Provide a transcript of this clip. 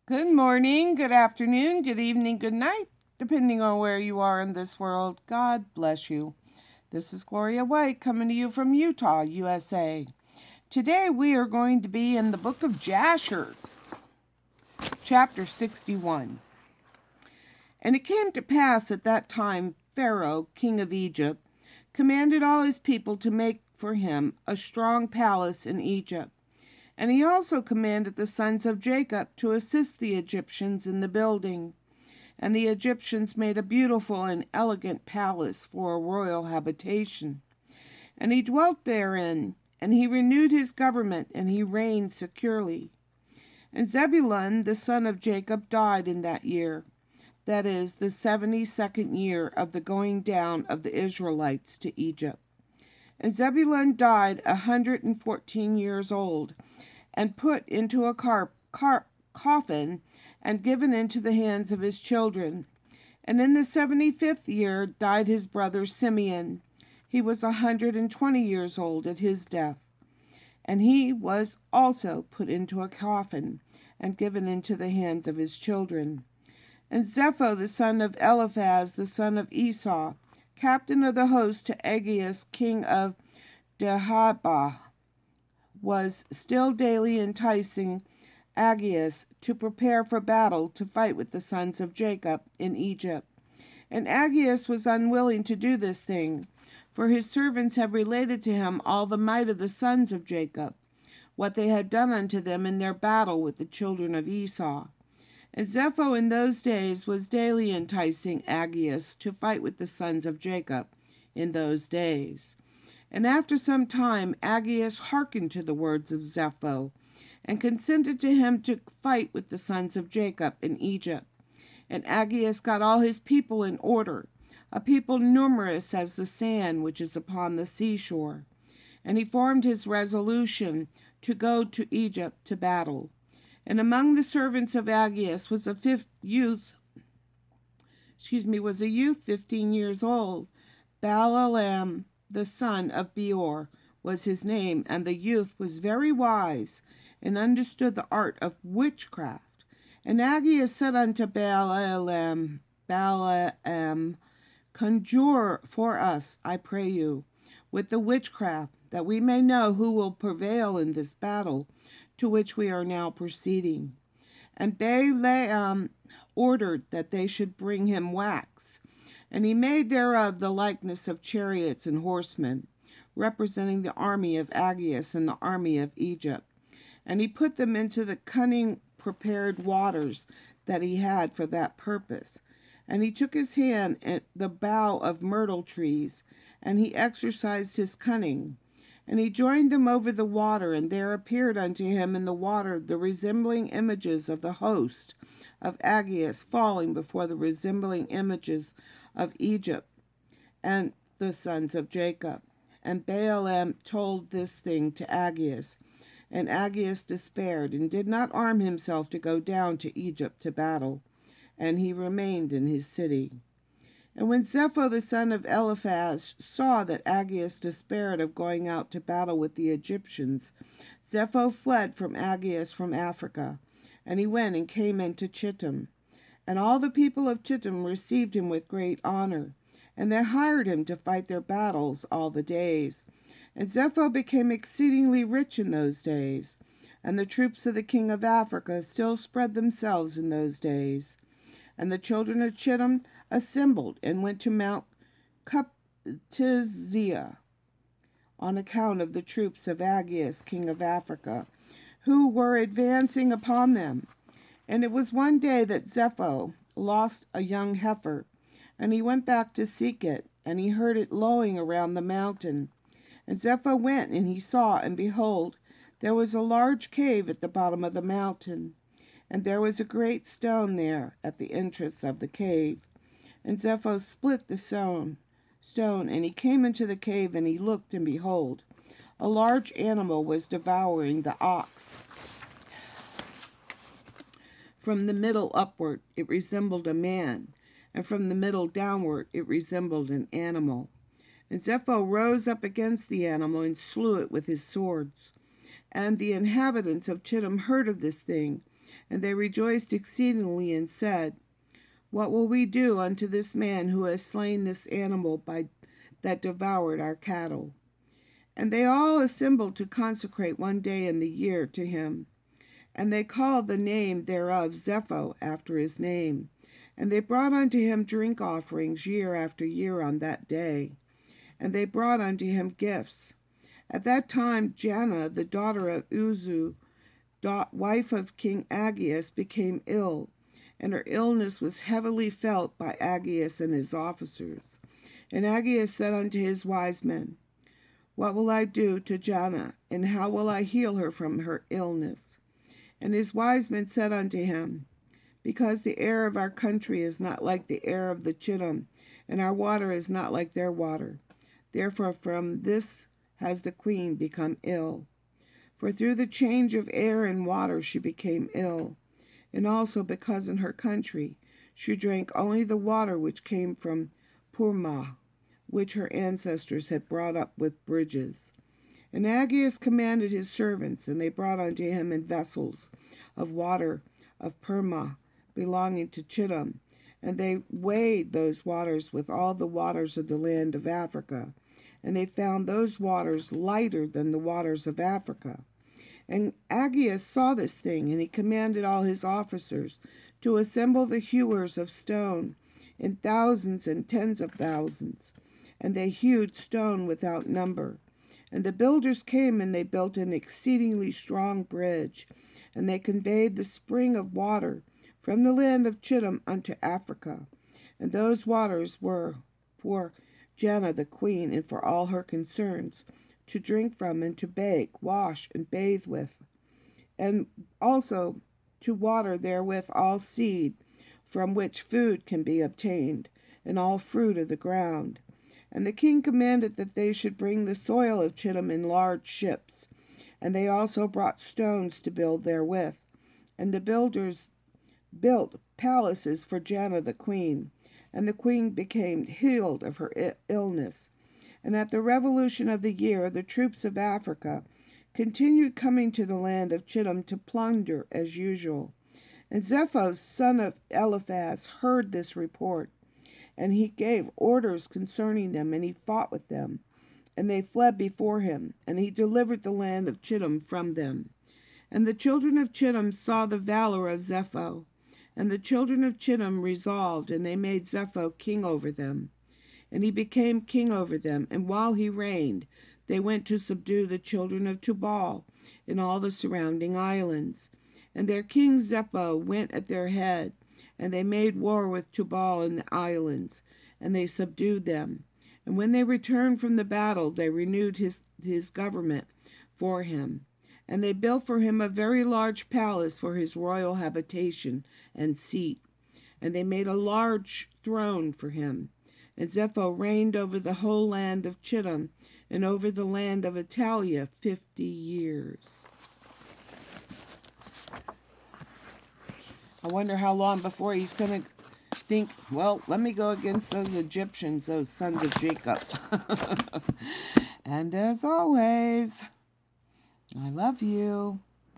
Good morning, good afternoon, good evening, good night, depending on where you are in this world. God bless you. This is Gloria White coming to you from Utah, USA. Today we are going to be in the book of Jasher, chapter 61. And it came to pass at that time Pharaoh, king of Egypt, commanded all his people to make for him a strong palace in Egypt. And he also commanded the sons of Jacob to assist the Egyptians in the building. And the Egyptians made a beautiful and elegant palace for a royal habitation. And he dwelt therein, and he renewed his government, and he reigned securely. And Zebulun the son of Jacob died in that year, that is, the 72nd year of the going down of the Israelites to Egypt. And Zebulun died 114 years old, and put into a coffin, and given into the hands of his children. And in the 75th year died his brother Simeon. He was 120 years old at his death. And he was also put into a coffin, and given into the hands of his children. And Zepho the son of Eliphaz the son of Esau, captain of the host to Agius king of Dehabah, was still daily enticing Agius to prepare for battle to fight with the sons of Jacob in Egypt. And Agius was unwilling to do this thing, for his servants had related to him all the might of the sons of Jacob, what they had done unto them in their battle with the children of Esau. And Zepho in those days was daily enticing Agius to fight with the sons of Jacob in those days. And after some time Agius hearkened to the words of Zepho, and consented to him to fight with the sons of Jacob in Egypt. And Agius got all his people in order, a people numerous as the sand which is upon the seashore. And he formed his resolution to go to Egypt to battle. And among the servants of Agius was a youth 15 years old. Balaam, the son of Beor, was his name, and the youth was very wise, and understood the art of witchcraft. And Agius said unto Balaam, conjure for us, I pray you, with the witchcraft, that we may know who will prevail in this battle to which we are now proceeding. And Balaam ordered that they should bring him wax, and he made thereof the likeness of chariots and horsemen, representing the army of Agius and the army of Egypt. And he put them into the cunning prepared waters that he had for that purpose. And he took his hand at the bough of myrtle trees, and he exercised his cunning. And he joined them over the water, and there appeared unto him in the water the resembling images of the host of Agius falling before the resembling images of Egypt and the sons of Jacob. And Balaam told this thing to Agius, and Agius despaired, and did not arm himself to go down to Egypt to battle, and he remained in his city. And when Zepho the son of Eliphaz saw that Agius despaired of going out to battle with the Egyptians, Zepho fled from Agius from Africa, and he went and came into Chittim. And all the people of Chittim received him with great honor, and they hired him to fight their battles all the days. And Zepho became exceedingly rich in those days, and the troops of the king of Africa still spread themselves in those days. And the children of Chittim assembled and went to Mount Cuptizia on account of the troops of Agius, king of Africa, who were advancing upon them. And it was one day that Zepho lost a young heifer, and he went back to seek it, and he heard it lowing around the mountain. And Zepho went, and he saw, and behold, there was a large cave at the bottom of the mountain. And there was a great stone there at the entrance of the cave. And Zepho split the stone, and he came into the cave, and he looked, and behold, a large animal was devouring the ox. From the middle upward it resembled a man, and from the middle downward it resembled an animal. And Zepho rose up against the animal, and slew it with his swords. And the inhabitants of Chittim heard of this thing, And they rejoiced exceedingly and said, "What will we do unto this man who has slain this animal that devoured our cattle?" And they all assembled to consecrate one day in the year to him. And they called the name thereof Zepho, after his name. And they brought unto him drink offerings year after year on that day. And they brought unto him gifts. At that time Janna, the daughter of Uzu, wife of King Aggeus, became ill, and her illness was heavily felt by Aggeus and his officers. And Aggeus said unto his wise men, "What will I do to Janna, and how will I heal her from her illness?" And his wise men said unto him, "Because the air of our country is not like the air of the Chittim, and our water is not like their water. Therefore from this has the queen become ill. For through the change of air and water she became ill, and also because in her country she drank only the water which came from Purmah, which her ancestors had brought up with bridges." And Aggeus commanded his servants, and they brought unto him in vessels of water of Purmah, belonging to Chittim, and they weighed those waters with all the waters of the land of Africa, and they found those waters lighter than the waters of Africa. And Aggeus saw this thing, and he commanded all his officers to assemble the hewers of stone in thousands and tens of thousands, and they hewed stone without number. And the builders came, and they built an exceedingly strong bridge, and they conveyed the spring of water from the land of Chittim unto Africa. And those waters were for Janna the queen, and for all her concerns, to drink from, and to bake, wash, and bathe with, and also to water therewith all seed, from which food can be obtained, and all fruit of the ground. And the king commanded that they should bring the soil of Chittim in large ships, and they also brought stones to build therewith. And the builders built palaces for Janna the queen, and the queen became healed of her illness. And at the revolution of the year, the troops of Africa continued coming to the land of Chittim to plunder as usual. And Zepho, son of Eliphaz, heard this report, and he gave orders concerning them, and he fought with them. And they fled before him, and he delivered the land of Chittim from them. And the children of Chittim saw the valor of Zepho. And the children of Chittim resolved, and they made Zepho king over them. And he became king over them, and while he reigned, they went to subdue the children of Tubal in all the surrounding islands. And their king Zepho went at their head, and they made war with Tubal in the islands, and they subdued them. And when they returned from the battle, they renewed his government for him. And they built for him a very large palace for his royal habitation and seat. And they made a large throne for him. And Zepho reigned over the whole land of Chittim, and over the land of Italia 50 years. I wonder how long before he's going to think, well, let me go against those Egyptians, those sons of Jacob. And as always, I love you.